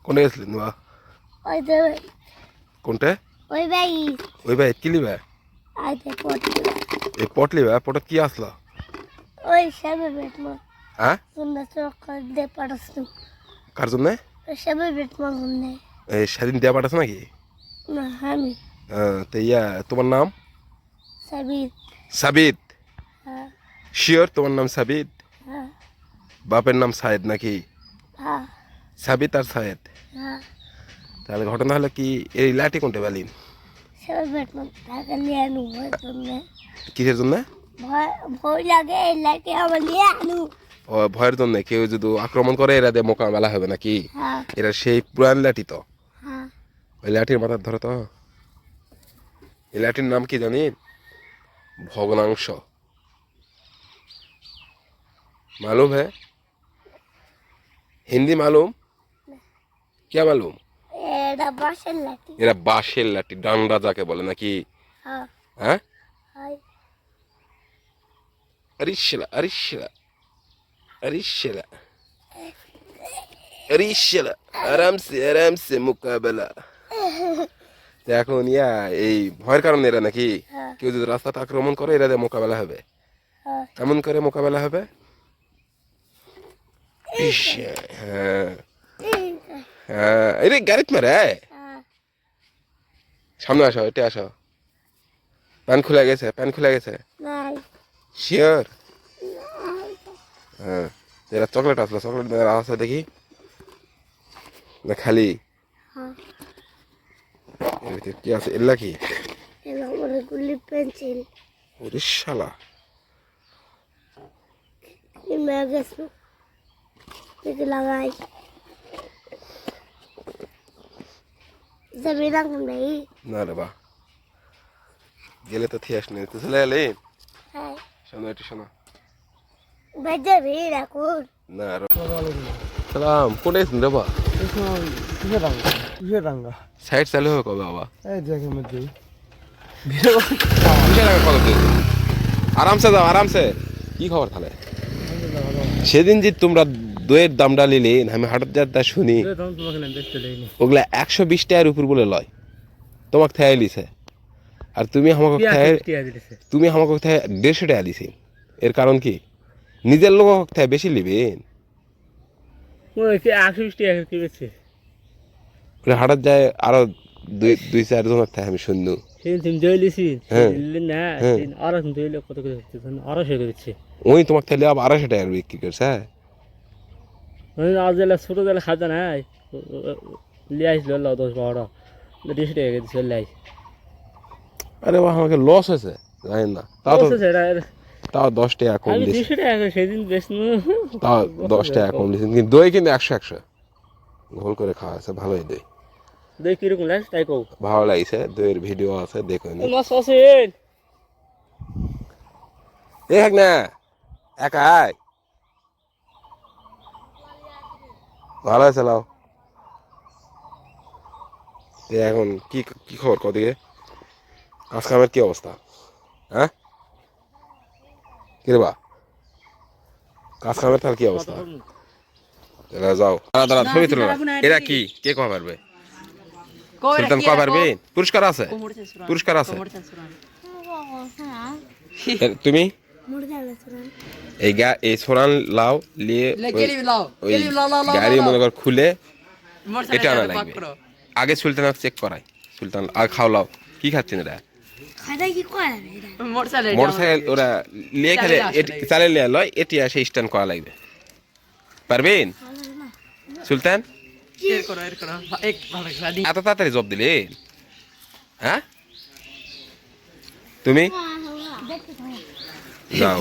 কোনে গেছিলেন বা ওই যে কোনটে ওই ভাই ওই ভাই কি লিবা আইতে পড়তে এই পট লিবা পটত কি আসলো ওই সবে বেটমা হ্যাঁ সুন্দর চক্কর দে পারছু কার জন্য ওই সবে বেটমা গুনে এই সেদিন দেয়া পাঠাস নাকি না আমি তো ইয়া তোমার নাম সাবিত সাবিত হ্যাঁ শিওর তোমার নাম সাবিত হ্যাঁ বাপের নাম সায়েদ নাকি হ্যাঁ সাবিত আর সায়েদ হ্যাঁ তাহলে ঘটনা হলো কি এই লাঠি কোনটা বালিন সবে বেটমা টাকা নিয়ে আনু ভয় জন্য কিসের জন্য ভয় ভয় লাগে লাগে আমার নিয়ে আনু ও ভয়ের জন্য কেউ যদি আক্রমণ করে এরা দিয়ে মোকাবেলা হবে নাকি হ্যাঁ এরা সেই পুরান লাঠি তো হ্যাঁ ওই লাঠির মাথার ধরো তো এই লাঠির নাম কি জানি ভগ্নাংশ मालूम है हिंदी मालूम क्या मालूम এটা বাসের লাঠি এরা বাঁশের লাঠি ডান্ডা যাকে বলে নাকি হ্যাঁ হ্যাঁ হয় अरिशला अरिशला अरिशला अरिशला आराम से मुकाबला এখন ইয়া এই ভয়ের কারণে এরা নাকি হ্যাঁ কেউ যদি রাস্তাতে আক্রমণ করে এরা দিয়ে মোকাবেলা হবে হ্যাঁ কেমন করে মোকাবেলা হবে ইস, হ্যাঁ হ্যাঁ এই গাড়িত মারে হ্যাঁ সামনে আসো এটা আসো প্যান খুলে গেছে নাই শিওর হ্যাঁ এরা চকলেট আসলো চকলেট আছে দেখি না খালি হ্যাঁ এর ভিতরে কি আছে এল্লা কি এলো আমার গুলি পেন্সিল ওরে শালা এই ম্যাগেস দেখে লাগাই যাবে না ভাই না রে বা গেলে তো থিয়াস নেই তো চলে এলে হ্যাঁ শোনো একটু শোনো ভাই যাবে রাখুন না আর সালাম কোনে আছেন রে বা কিসের রাঙ্গা সাইড চালু হবে কবে বাবা এই দেখের মধ্যে কিসের আগে কত দিন আরামসে যাও আরামসে কি খবর তাহলে সেদিন যে তোমরা দইয়ের দামটা নিলে আমি হাটত যা শুনি ওগুলা 120 টাকার উপর বলে লয় তোমাকে থাই লিছে আর তুমি আমাকে থাই 150 টাকা দিছি এর কারণ কি নিজের লোক থাই বেশি লিবেন হাটত যায় আরো দুই চার জনের থাই আমি শুনু ওই তোমাকে থাইলে আবার 250 টাকার বিক্রি করছে ছোট জালে খাজা নাই লিয়ে আসলো 10-12 200 টাকা দিয়ে চলে আইস আরে বাহ আমাকে লস হয়েছে জানেন না তাও 10 টাকা কম আমি দিছি 200 টাকা সেদিন বেশ তাও 10 টাকা কম দিছি কিন্তু দই কিন্তু 100 গোল করে খাওয়া আছে ভালোই দই দেখ কিরকম লাগছে তাই কও ভালো লাগছে দইয়ের ভিডিও আছে দেখুন মাছ আছেন দেখ না একাই ভালো আছে লাও এখন কি কি খবর কদিকে কাজ কামের কি অবস্থা হ্যাঁ কি রে বা কাজ কামের তার কি অবস্থা এরা যাও দাঁড়া দাঁড়া ছবি তুলো এরা কি কে কবে পারবে সুলতান কবে পারবে পুরস্কার আছে পুরস্কার আছে তুমি এই সোনাল লাও নিয়ে গাড়ি মনে কর খুলে এটা আনা লাগবে আগে সুলতান চেক করাই সুলতান আগে খাও লাও কি খাচ্ছেন এরা মোটরসাইকেল ওরা লিয়ে খেলে চালে লিয়ে লয় এটি আসে স্ট্যান্ড করা লাগবে পারবেন সুলতান এত তাড়াতাড়ি জব দিলে হ্যাঁ তুমি যাও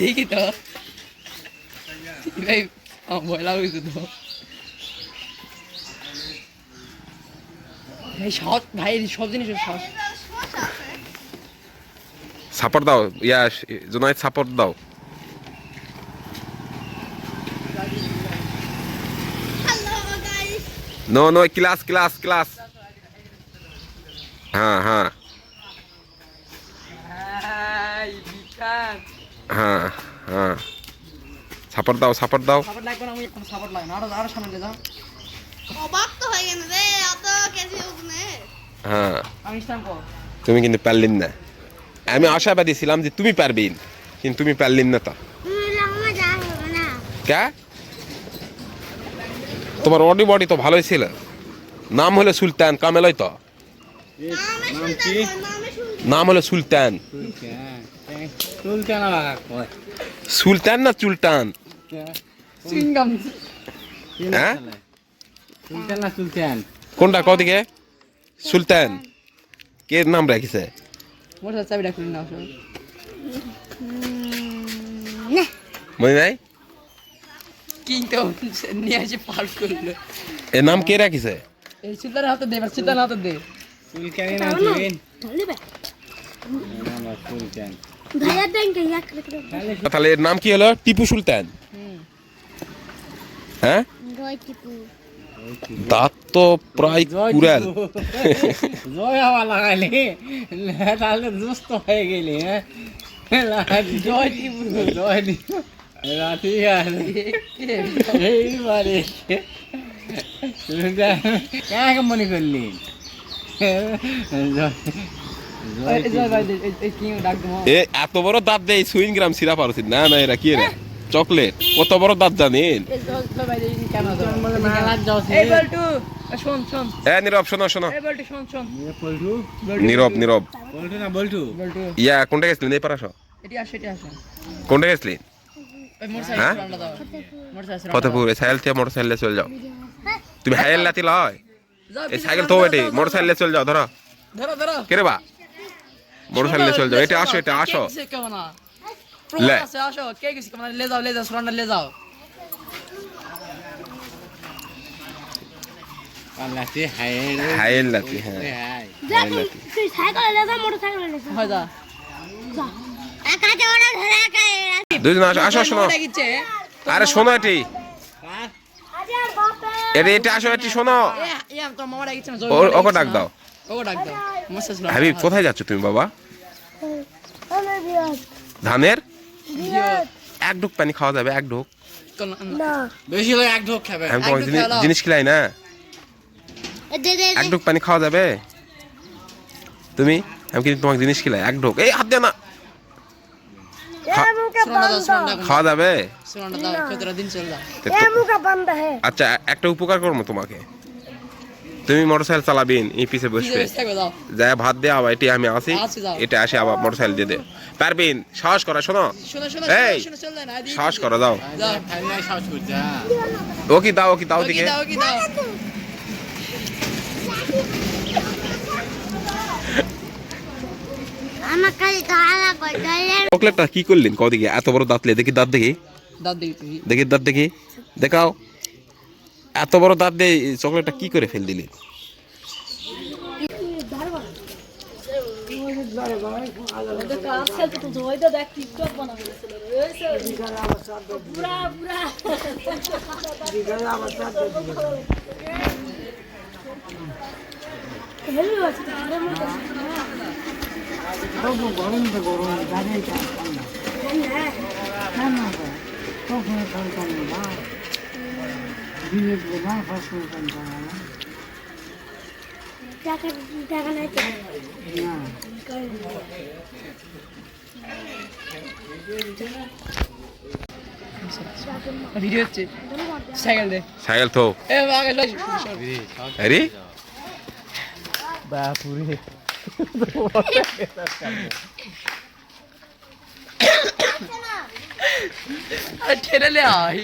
সব জিনিস সাপোর্ট দাও ইয়া জোনাইদ সাপোর্ট দাও no no class class class हाँ हाँ हाँ हाँ সাপোর্ট দাও সাপোর্ট লাগবে না আমি সাপোর্ট লাগে না আরো সামনে যাও অবাক তো হয়ে গেল রে এত কেজি ওজনে হ্যাঁ আমি ইসলাম কো তুমি কিন্তু পারলিন না আমি আশাবাদী ছিলাম যে তুমি পারবিন কিন্তু তুমি পারলিন না তা আমার যা হবে না কে তোমার বডি বডি তো ভালোই ছিল নাম হলো সুলতান কামেলই তো নাম হলো সুলতান সুলতান লাগা কয় সুলতান না চুলতান সিঙ্গাম হ্যাঁ সুলতান না সুলতান কোনটা কদিকে সুলতান কে নাম রাখিছে মোটা চাবিটা খুলে নাও সব মনে নাই কিন্তু নিয়ে এসে পার করলো এর নাম কে রাখিছে এই সুলতানের হাতে দে সুলতানের হাতে দে সুলতানের নাম তুইন ধরলে বে নাম সুলতান ধরে দেন কে এক তাহলে এর নাম কি হলো টিপু সুলতান হ্যাঁ রয় টিপু দাঁত তো প্রায় কুড়াল জয় হাওয়া লাগাইলে তাহলে দুষ্ট হয়ে গেলি হ্যাঁ জয় টিপু জয় টিপু রাতি এইবারে কাকে মনে করলি এ এত বড় দাঁত দেয় সুইং গ্রাম সিরা পারছি না না এরা কি রে চকলেট কত বড় দাঁত জানেন নীরব শোনো শোনো নীরব নীরব ইয়া কোনটা গেছিলেন এই পারাস কোনটা গেছিলেন হ্যাঁ ফতেপুর এই সাইকেল থেকে মোটর সাইকেলে চলে যাও তুমি হাইল লাতি লয় এই সাইকেল তো এটি মোটর সাইকেলে চলে যাও ধরো কে রে বা মোটর সাইকেলে চলে যাও এটা আসো এটা আসো ले আসো কে গেছি ले जाओ सुरंडा ले जाओ লাতি হাইল লাতি হ্যাঁ দেখ তুই সাইকেল ले जा মোটরসাইকেল ले जा হয় যা যা একা যাওয়া ধরে একা দুইজন আসো আসো শোনো আরে শোনো এটি আরে বাপে এটি এটা আসো এটি শোনো এ তো মামা ডাকিছে না ওকে ডাক দাও ওকে ডাক দাও মস্ত হাবিব কোথায় যাচ্ছ তুমি বাবা আমার বিয়ার ধানের বিয়ার এক ঢোক পানি খাওয়া যাবে এক ঢোক না বেশি হলে এক ঢোক খাবে আমি তোমাকে জিনিস খিলাই না দে দে এক ঢোক পানি খাওয়া যাবে তুমি আমি কিন্তু তোমাকে জিনিস খিলাই এক ঢোক এই হাত দে না এ মুকে বন্ধ খাওয়া যাবে सुरंडा दाओ कतरा दिन चल रहा এ মুকে বন্ধ হে আচ্ছা একটা উপকার করবো তোমাকে তুমি মোটরসাইকেল চালাবেন এই পিছে বসবে दाओ যা ভাত দে আবার এটি আমি আসি আসি যাও। এটা আসে আবার মোটরসাইকেল দিয়ে দে পারবেন সাহস করা শোনো सुनो सुनो এই सुनो चल रहा है সাহস করা দাও दाओ थाने साहस कर जा ও কি দাও দিকে दाओ की दाओ আমার কাছে তালা বদলে চকলেটটা কি করলেন কদিকে এত বড় দাঁত লে দেখি দাঁত দেখি दाद दे तू দেখি দাঁত দেখি দেখাও এত বড় দাঁত দিয়ে চকলেটটা কি করে ফেল দিলি টাকা টাকা নাই তো वीडियो अच्छे साइकिल दे সাইকেল তো ए आगे लो আরে बापुरे अरे ठेले ले आई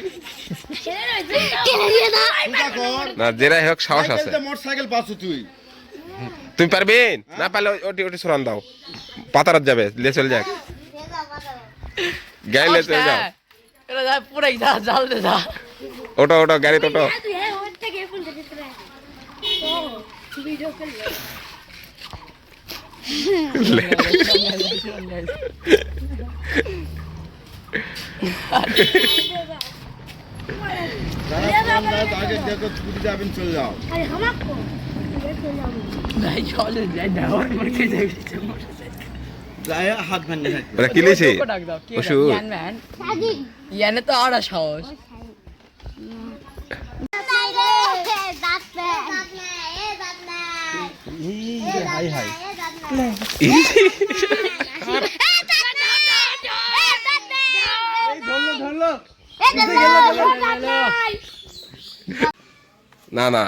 কেন দিয়ে না না যেরাই হোক সাহস আছে মোটরসাইকেল পাচ্ছ তুই তুমি পারবেন না পারলে ওটি ওটি সরান দাও পাতারাত যাবে লে চলে যাক গাড়ি লে চলে যাও এটা যা পুরো যা জাল দে যা ওটো ওটো গাড়িতে ওটো তুই হ্যাঁ ওর থেকে ফোন দিতে রে ও ভিডিও কল আগে দেখো ছুটি যাবেন চলে যাও আরে হামাকো नहीं चले जाए डावर मर के जाए যায় হাত ভাঙে ওরা কি লিছে को डाक दो की ওষুধ। यान मैन याने तो आड़ा साहस দাদা হাই হাই ধরলো না না,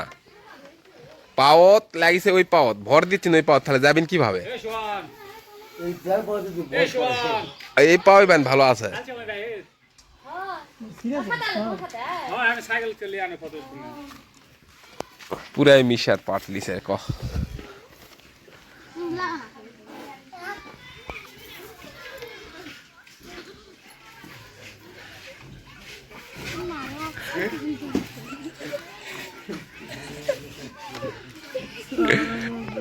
পাওত লাগিছে ওই পাওত, ভর দিচ্ছেন ওই পাওত, তাহলে যাবেন কিভাবে? এই পাওই বেন ভালো আছে। পুরাই মিশার পাট লিছে ক। না